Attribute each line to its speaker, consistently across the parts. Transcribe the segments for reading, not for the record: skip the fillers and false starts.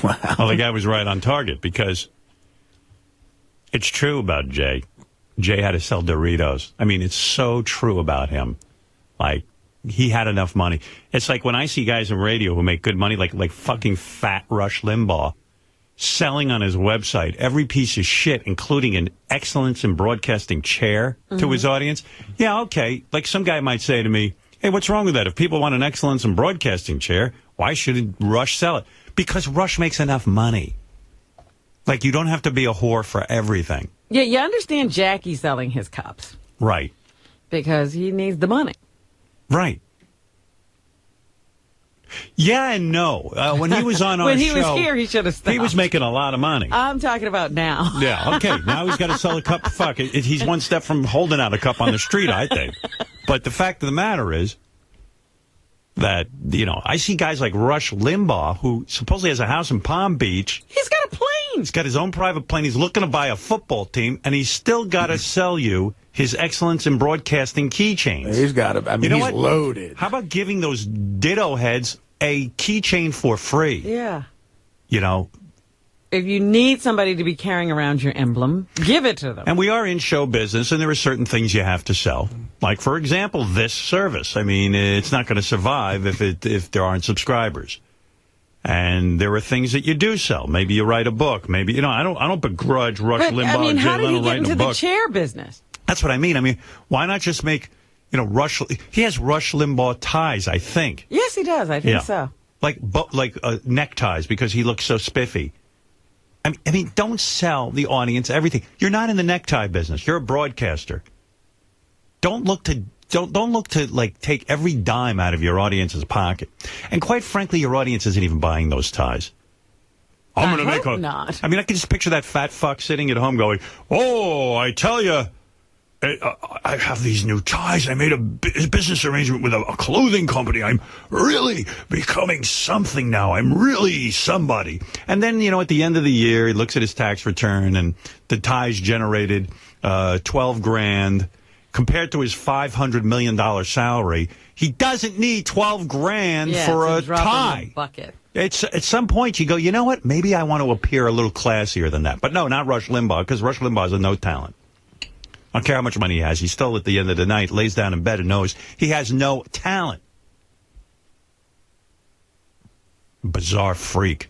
Speaker 1: Wow.
Speaker 2: Well, the guy was right on target because it's true about Jay. Jay had to sell Doritos. I mean, it's so true about him. Like, he had enough money. It's like when I see guys in radio who make good money, like fucking fat Rush Limbaugh, selling on his website every piece of shit, including an excellence in broadcasting chair to his audience. Yeah, okay. Like some guy might say to me, hey, what's wrong with that? If people want an excellence in broadcasting chair, why should Rush sell it? Because Rush makes enough money. Like, you don't have to be a whore for everything.
Speaker 3: Yeah, you understand Jackie selling his cups.
Speaker 2: Right.
Speaker 3: Because he needs the money.
Speaker 2: Right. Yeah and no. When he was on our show...
Speaker 3: When he was here, he should have stopped.
Speaker 2: He was making a lot of money.
Speaker 3: I'm talking about now.
Speaker 2: Yeah, okay. Now he's got to sell a cup. Fuck, he's one step from holding out a cup on the street, I think. But the fact of the matter is that, you know, I see guys like Rush Limbaugh, who supposedly has a house in Palm Beach.
Speaker 3: He's got a plane.
Speaker 2: He's got his own private plane. He's looking to buy a football team, and he's still got to sell you his excellence in broadcasting keychains.
Speaker 1: He's got it. I mean, he's loaded.
Speaker 2: How about giving those ditto heads a keychain for free?
Speaker 3: Yeah.
Speaker 2: You know?
Speaker 3: If you need somebody to be carrying around your emblem, give it to them.
Speaker 2: And we are in show business, and there are certain things you have to sell. Like, for example, this service. I mean, it's not going to survive if there aren't subscribers. And there are things that you do sell. Maybe you write a book. Maybe, you know, I don't begrudge Rush Limbaugh.
Speaker 3: I mean,
Speaker 2: and Jay
Speaker 3: how did
Speaker 2: Leno
Speaker 3: he get
Speaker 2: writing
Speaker 3: into
Speaker 2: a
Speaker 3: the
Speaker 2: book.
Speaker 3: chair business?
Speaker 2: That's what I mean. I mean, why not just make, you know, Rush? He has Rush Limbaugh ties, I think.
Speaker 3: Yes, he does. I think so.
Speaker 2: Like neckties, because he looks so spiffy. I mean, don't sell the audience everything. You're not in the necktie business. You're a broadcaster. Don't look to like take every dime out of your audience's pocket. And quite frankly, your audience isn't even buying those ties. I'm going to make
Speaker 3: not.
Speaker 2: I mean, I can just picture that fat fuck sitting at home going, "Oh, I tell you, I have these new ties. I made a business arrangement with a clothing company. I'm really becoming something now. I'm really somebody." And then, you know, at the end of the year, he looks at his tax return, and the ties generated $12,000 compared to his $500 million salary. He doesn't need $12,000 for a tie.
Speaker 3: Bucket.
Speaker 2: It's at some point you go, you know what? Maybe I want to appear a little classier than that. But no, not Rush Limbaugh, because Rush Limbaugh is a no talent. I don't care how much money he has. He still, at the end of the night, lays down in bed and knows he has no talent. Bizarre freak.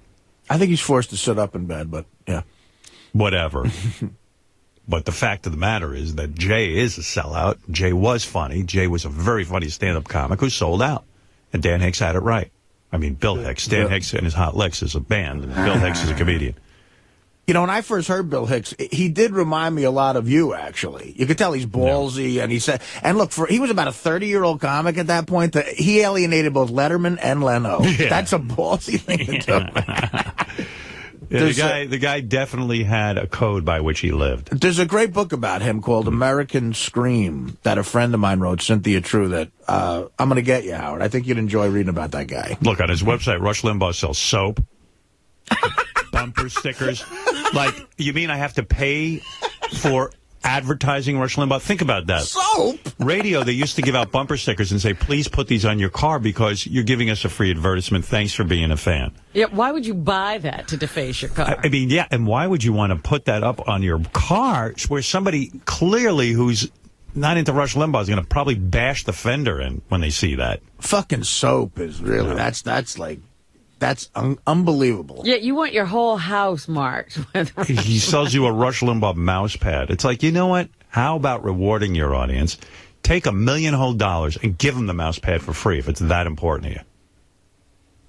Speaker 1: I think he's forced to sit up in bed, but yeah.
Speaker 2: Whatever. But the fact of the matter is that Jay is a sellout. Jay was funny. Jay was a very funny stand-up comic who sold out. And Dan Hicks had it right. I mean, Bill Hicks. Dan Hicks and his Hot Licks is a band, and Bill Hicks is a comedian.
Speaker 1: You know, when I first heard Bill Hicks, he did remind me a lot of you, actually. You could tell he's ballsy, and he said, and look, he was about a 30-year-old comic at that point. That he alienated both Letterman and Leno. Yeah. That's a ballsy thing to do.
Speaker 2: Yeah, the guy definitely had a code by which he lived.
Speaker 1: There's a great book about him called American Scream that a friend of mine wrote, Cynthia True, that I'm going to get you, Howard. I think you'd enjoy reading about that guy.
Speaker 2: Look, on his website, Rush Limbaugh sells soap, bumper stickers. Like, you mean I have to pay for advertising Rush Limbaugh? Think about that.
Speaker 1: Soap?
Speaker 2: Radio, they used to give out bumper stickers and say, please put these on your car because you're giving us a free advertisement. Thanks for being a fan.
Speaker 3: Yeah, why would you buy that to deface your car?
Speaker 2: I mean, yeah, and why would you want to put that up on your car where somebody clearly who's not into Rush Limbaugh is going to probably bash the fender in when they see that?
Speaker 1: Fucking soap is really, that's unbelievable.
Speaker 3: Yeah, you want your whole house marked.
Speaker 2: He sells you a Rush Limbaugh mouse pad. It's like, you know what? How about rewarding your audience? Take $1 million whole dollars and give them the mouse pad for free if it's that important to you.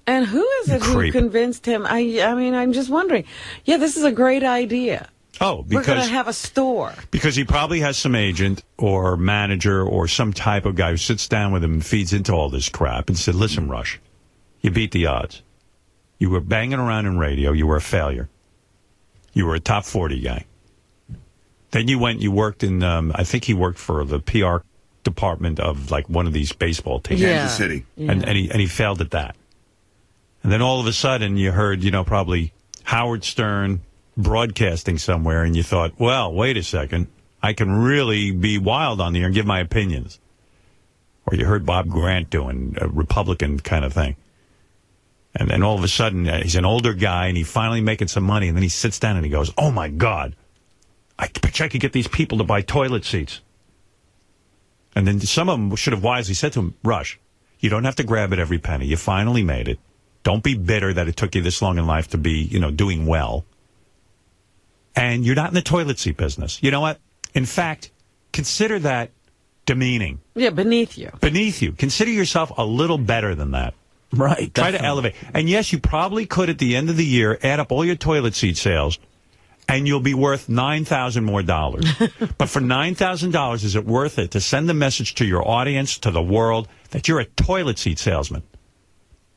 Speaker 3: And who is it who convinced him? I mean, I'm just wondering. Yeah, this is a great idea.
Speaker 2: Oh, because
Speaker 3: we're going to have a store. Because
Speaker 2: he probably has some agent or manager or some type of guy who sits down with him and feeds into all this crap and said, listen, Rush, you beat the odds. You were banging around in radio. You were a failure. You were a top 40 guy. Then you went, you worked in, I think he worked for the PR department of like one of these baseball teams.
Speaker 4: Kansas City.
Speaker 2: Yeah. And he failed at that. And then all of a sudden you heard, probably Howard Stern broadcasting somewhere, and you thought, well, wait a second. I can really be wild on the air and give my opinions. Or you heard Bob Grant doing a Republican kind of thing. And then all of a sudden, he's an older guy, and he's finally making some money, and then he sits down and he goes, oh, my God, I bet you I could get these people to buy toilet seats. And then some of them should have wisely said to him, Rush, you don't have to grab at every penny. You finally made it. Don't be bitter that it took you this long in life to be, doing well. And you're not in the toilet seat business. You know what? In fact, consider that demeaning.
Speaker 3: Yeah, beneath you.
Speaker 2: Beneath you. Consider yourself a little better than that.
Speaker 1: Right.
Speaker 2: Try to elevate. And yes, you probably could at the end of the year add up all your toilet seat sales, and you'll be worth $9,000 more dollars. But for $9,000, is it worth it to send the message to your audience, to the world, that you're a toilet seat salesman?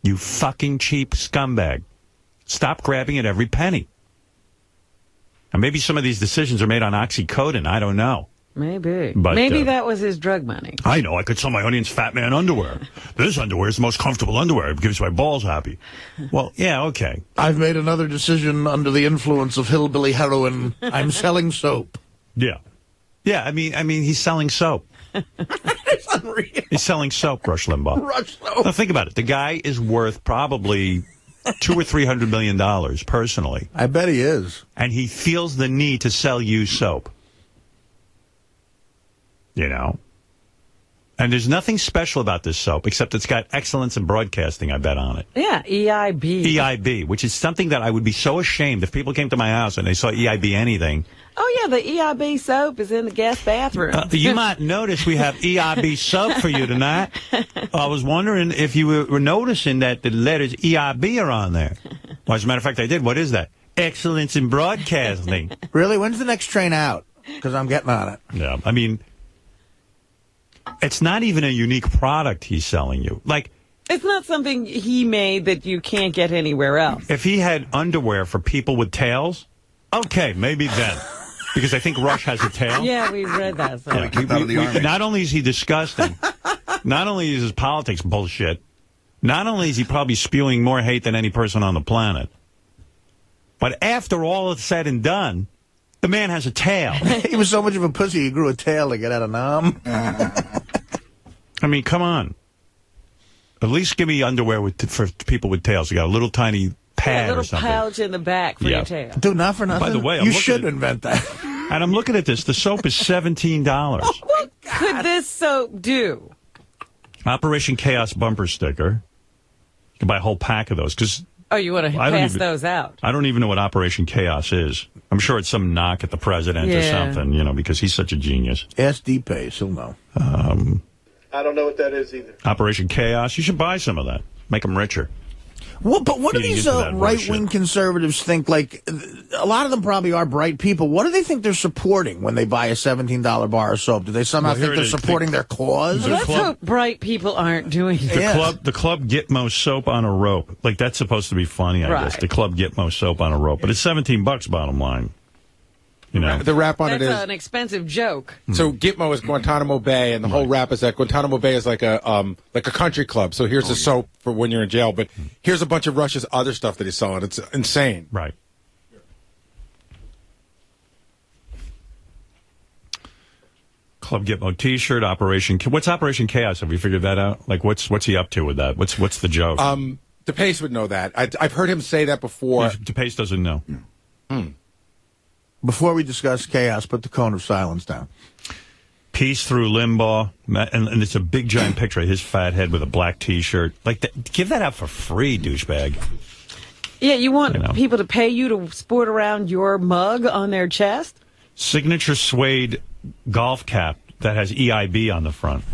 Speaker 2: You fucking cheap scumbag. Stop grabbing at every penny. And maybe some of these decisions are made on oxycodone. I don't know.
Speaker 3: Maybe.
Speaker 2: But,
Speaker 3: maybe that was his drug money.
Speaker 2: I know. I could sell my audience Fat Man underwear. This underwear is the most comfortable underwear. It keeps my balls happy. Well, yeah, okay.
Speaker 1: I've made another decision under the influence of hillbilly heroin. I'm selling soap.
Speaker 2: Yeah. Yeah, I mean, he's selling soap.
Speaker 1: It's unreal.
Speaker 2: He's selling soap, Rush Limbaugh.
Speaker 1: Rush soap.
Speaker 2: Now, think about it. The guy is worth probably $200 or $300 million personally.
Speaker 1: I bet he is.
Speaker 2: And he feels the need to sell you soap. And there's nothing special about this soap, except it's got excellence in broadcasting, I bet, on it.
Speaker 3: Yeah, EIB.
Speaker 2: EIB, which is something that I would be so ashamed if people came to my house and they saw EIB anything.
Speaker 3: Oh, yeah, the EIB soap is in the guest bathroom.
Speaker 2: You might notice we have EIB soap for you tonight. I was wondering if you were noticing that the letters EIB are on there. Well, as a matter of fact, I did. What is that? Excellence in broadcasting.
Speaker 1: Really? When's the next train out? Because I'm getting on it.
Speaker 2: Yeah, I mean, it's not even a unique product he's selling you. Like,
Speaker 3: it's not something he made that you can't get anywhere else.
Speaker 2: If he had underwear for people with tails, okay, maybe then. Because I think Rush has a tail.
Speaker 3: Yeah, we read that. So.
Speaker 4: Yeah, keep out of the Army.
Speaker 2: Not only is he disgusting, not only is his politics bullshit, not only is he probably spewing more hate than any person on the planet, but after all is said and done, the man has a tail.
Speaker 1: He was so much of a pussy, he grew a tail to get out of Nam.
Speaker 2: I mean, come on. At least give me underwear for people with tails. You got a little tiny pad or something.
Speaker 3: A little pouch in the back for your tail.
Speaker 1: Dude, not for nothing.
Speaker 2: By the way,
Speaker 1: you should invent that.
Speaker 2: And I'm looking at this. The soap is $17.
Speaker 3: What could this soap do?
Speaker 2: Operation Chaos bumper sticker. You can buy a whole pack of those because.
Speaker 3: Oh, you want to pass those out? I
Speaker 2: don't even know what Operation Chaos is. I'm sure it's some knock at the president or something, because he's such a genius.
Speaker 1: Ask D-Pace, he'll know.
Speaker 5: I don't know what that is either.
Speaker 2: Operation Chaos. You should buy some of that. Make them richer.
Speaker 1: Well, but what do these right-wing conservatives think? Like, a lot of them probably are bright people. What do they think they're supporting when they buy a $17 bar of soap? Do they somehow think they're supporting their cause?
Speaker 3: Well, let's hope bright people aren't doing it.
Speaker 2: The Club Gitmo soap on a rope. Like, that's supposed to be funny, I guess. The Club Gitmo soap on a rope. But it's $17, bottom line.
Speaker 6: The rap on
Speaker 3: That's
Speaker 6: it is
Speaker 3: an expensive joke.
Speaker 6: So Gitmo is Guantanamo Bay, and the whole rap is that Guantanamo Bay is like a country club. So here's a soap for when you're in jail, but here's a bunch of Rush's other stuff that he's selling. It's insane.
Speaker 2: Right. Club Gitmo T-shirt, Operation. What's Operation Chaos? Have we figured that out? Like, what's he up to with that? What's the joke?
Speaker 6: DePace would know that. I've heard him say that before.
Speaker 2: DePace doesn't know.
Speaker 1: Before we discuss chaos, put the cone of silence down.
Speaker 2: Peace through Limbaugh, and it's a big giant picture of his fat head with a black T-shirt. Like, give that out for free, douchebag.
Speaker 3: Yeah, you want people to pay you to sport around your mug on their chest?
Speaker 2: Signature suede golf cap that has EIB on the front.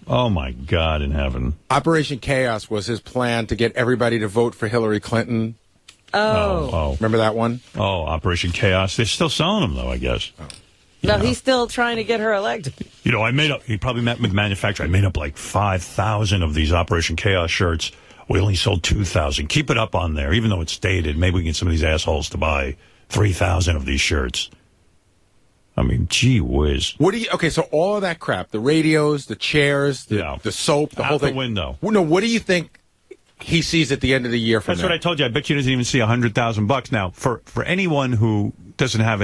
Speaker 2: Oh, my God in heaven.
Speaker 6: Operation Chaos was his plan to get everybody to vote for Hillary Clinton.
Speaker 3: Oh.
Speaker 6: Remember that one?
Speaker 2: Oh, Operation Chaos. They're still selling them, though, I guess.
Speaker 3: No, he's still trying to get her elected.
Speaker 2: He probably met with the manufacturer. I made up like 5,000 of these Operation Chaos shirts. We only sold 2,000. Keep it up on there, even though it's dated. Maybe we can get some of these assholes to buy 3,000 of these shirts. I mean, gee whiz.
Speaker 6: Okay, so all of that crap, the radios, the chairs, the soap, the whole thing.
Speaker 2: Out the window.
Speaker 6: No, what do you think he sees at the end of the year from
Speaker 2: That's what I told you. I bet you doesn't even see $100,000. Now, for anyone who doesn't have